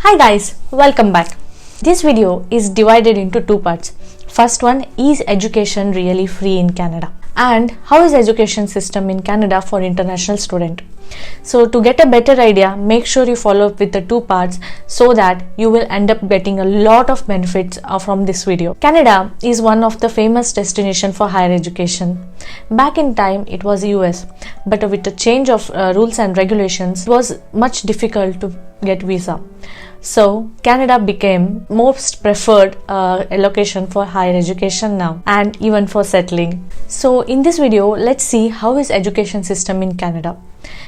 Hi guys, welcome back. This video is divided into two parts. First one, is education really free in Canada? And how is education system in Canada for international student? So to get a better idea, make sure you follow up with the two parts so that you will end up getting a lot of benefits from this video. Canada is one of the famous destination for higher education. Back in time, it was US, but with the change of rules and regulations, it was much difficult to get visa. So Canada became most preferred location for higher education now and even for settling. So in this video, let's see how is education system in Canada.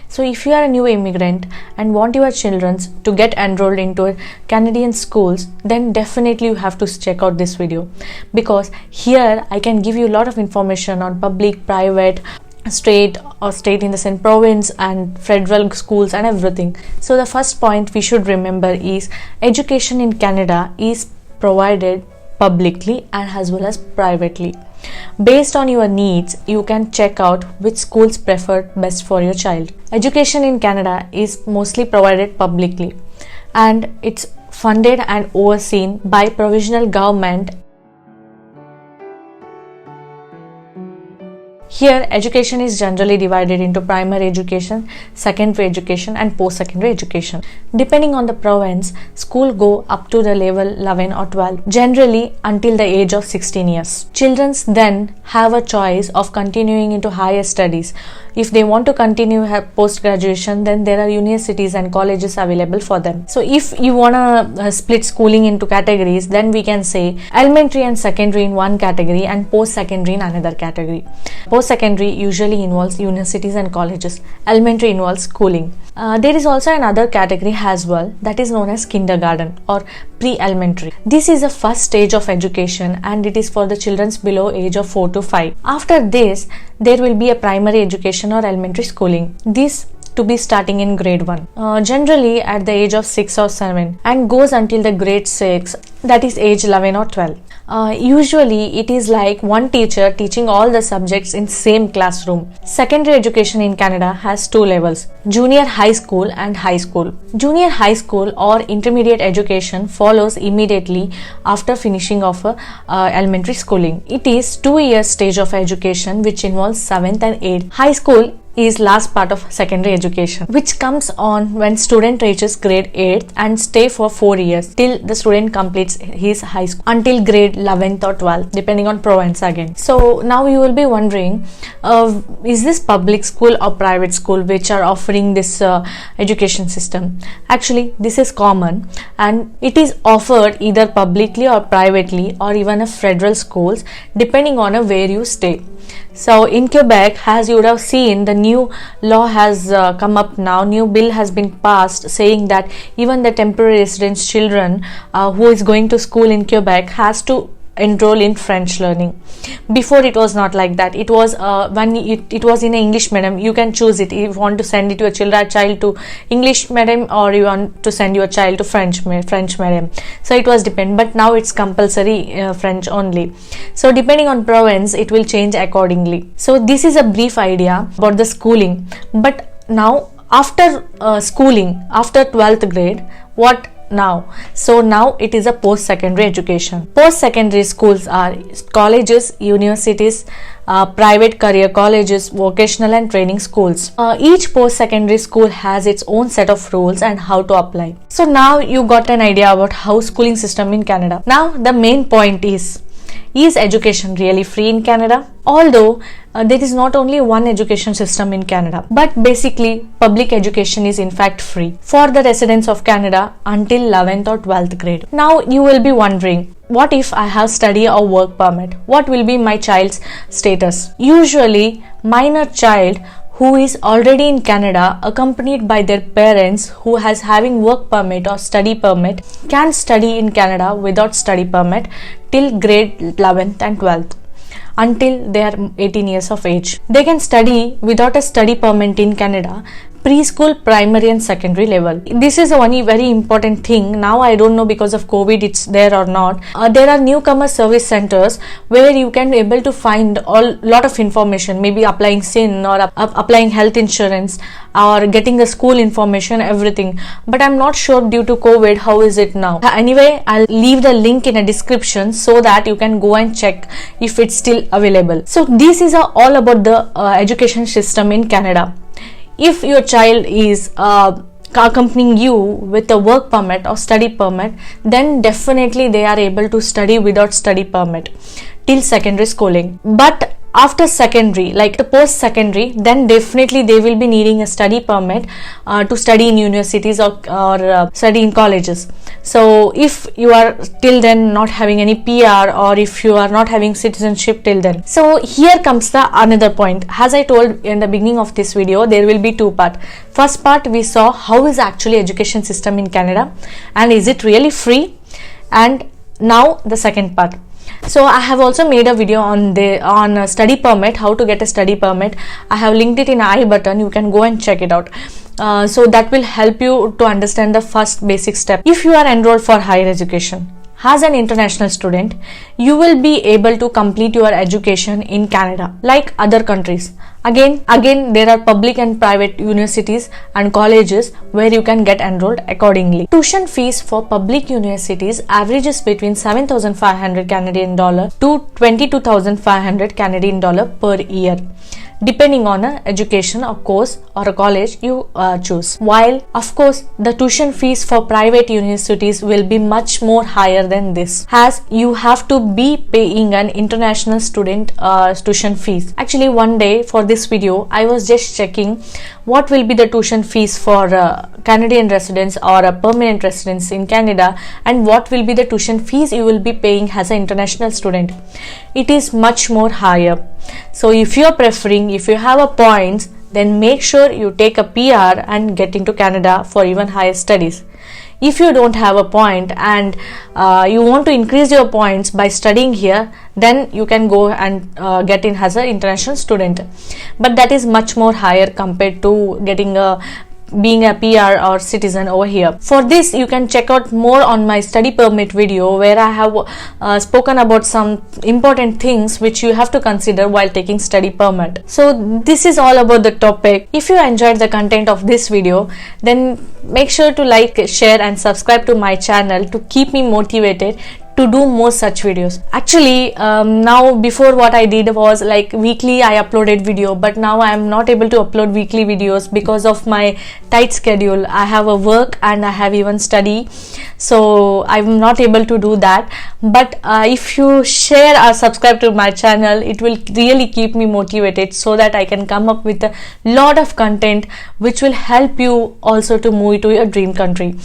So if you are a new immigrant and want your children to get enrolled into Canadian schools, then definitely you have to check out this video, because here I can give you a lot of information on public, private, state in the same province and federal schools and everything. So the first point we should remember is education in Canada is provided publicly and as well as privately. Based on your needs, you can check out which schools preferred best for your child. Education in Canada is mostly provided publicly and it's funded and overseen by provincial government. Here, education is generally divided into primary education, secondary education and post-secondary education. Depending on the province, school go up to the level 11 or 12, generally until the age of 16 years. Children then have a choice of continuing into higher studies. If they want to continue post-graduation, then there are universities and colleges available for them. So if you want to split schooling into categories, then we can say elementary and secondary in one category and post-secondary in another category. Post-secondary usually involves universities and colleges. Elementary involves schooling. There is also another category as well, that is known as kindergarten or pre-elementary. This is the first stage of education and it is for the children below age of 4 to 5. After this, there will be a primary education or elementary schooling. This to be starting in grade 1, generally at the age of 6 or 7 and goes until the grade 6, that is age 11 or 12. Usually it is like one teacher teaching all the subjects in same classroom. Secondary education in Canada has two levels, junior high school and high school. Junior high school or intermediate education follows immediately after finishing of elementary schooling. It is 2 years stage of education which involves 7th and 8th. High school is last part of secondary education, which comes on when student reaches grade 8 and stay for 4 years till the student completes his high school until grade 11th or 12th, depending on province again. So now you will be wondering, is this public school or private school which are offering this education system? Actually, this is common and it is offered either publicly or privately or even a federal schools, depending on where you stay. So in Quebec, as you would have seen, the new law has come up now. New bill has been passed saying that even the temporary residence children who is going to school in Quebec has to enroll in French learning. Before it was not like that. It was when it was in English medium. You can choose it if you want to send it to a child to English medium or you want to send your child to French medium. So it was depend, but now it's compulsory French only. So depending on province, it will change accordingly. So this is a brief idea about the schooling. But now after schooling, after 12th grade, what now? So now it is a post-secondary education. Post-secondary schools are colleges, universities, private career colleges, vocational and training schools. Each post-secondary school has its own set of rules and how to apply. So now you got an idea about how schooling system in Canada. Now the main point is education really free in Canada? Although there is not only one education system in Canada, but basically public education is in fact free for the residents of Canada until 11th or 12th grade. Now you will be wondering, what if I have study or work permit? What will be my child's status? Usually minor child who is already in Canada accompanied by their parents who has having work permit or study permit can study in Canada without study permit till grade 11th and 12th until they are 18 years of age. They can study without a study permit in Canada preschool, primary and secondary level. This is a very important thing. Now I don't know because of COVID it's there or not. There are newcomer service centers where you can able to find a lot of information, maybe applying SIN or applying health insurance or getting the school information, everything. But I'm not sure due to COVID how is it now. Anyway, I'll leave the link in a description so that you can go and check if it's still available. So this is all about the education system in Canada. If your child is accompanying you with a work permit or study permit, then definitely they are able to study without study permit till secondary schooling. But after secondary, like the post secondary, then definitely they will be needing a study permit to study in universities or study in colleges. So if you are till then not having any PR, or if you are not having citizenship till then. So here comes the another point. As I told in the beginning of this video, there will be two parts. First part, we saw how is actually education system in Canada and is it really free, and now the second part. So I have also made a video on a study permit, how to get a study permit. I have linked it in I button. You can go and check it out. So that will help you to understand the first basic step. If you are enrolled for higher education as an international student, you will be able to complete your education in Canada like other countries. Again, there are public and private universities and colleges where you can get enrolled accordingly. Tuition fees for public universities averages between 7,500 Canadian dollar to 22,500 Canadian dollar per year, depending on a education or course or a college you choose. While of course the tuition fees for private universities will be much more higher than this, as you have to be paying an international student tuition fees. Actually, one day for this video I was just checking what will be the tuition fees for Canadian residents or a permanent residents in Canada, and what will be the tuition fees you will be paying as an international student. It is much more higher. So if you are preferring, if you have a points, then make sure you take a PR and get into Canada for even higher studies. If you don't have a point and you want to increase your points by studying here, then you can go and get in as an international student. But that is much more higher compared to getting being a PR or citizen over here. For this, you can check out more on my study permit video, where I have spoken about some important things which you have to consider while taking study permit. So this is all about the topic. If you enjoyed the content of this video, then make sure to like, share and subscribe to my channel to keep me motivated to do more such videos. Actually, now before what I did was like weekly I uploaded video, but now I am not able to upload weekly videos because of my tight schedule. I have a work and I have even study, so I'm not able to do that. But if you share or subscribe to my channel, it will really keep me motivated so that I can come up with a lot of content which will help you also to move to your dream country.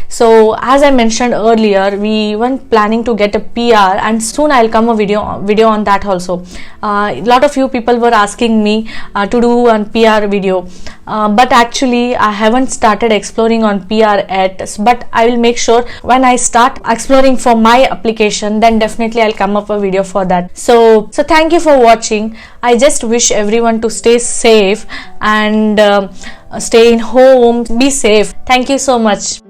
So as I mentioned earlier, we weren't planning to get a PR, and soon I'll come a video on that also. A lot of you people were asking me to do a PR video, but actually I haven't started exploring on PR yet. But I will make sure when I start exploring for my application, then definitely I'll come up a video for that. So thank you for watching. I just wish everyone to stay safe and stay in home, be safe. Thank you so much.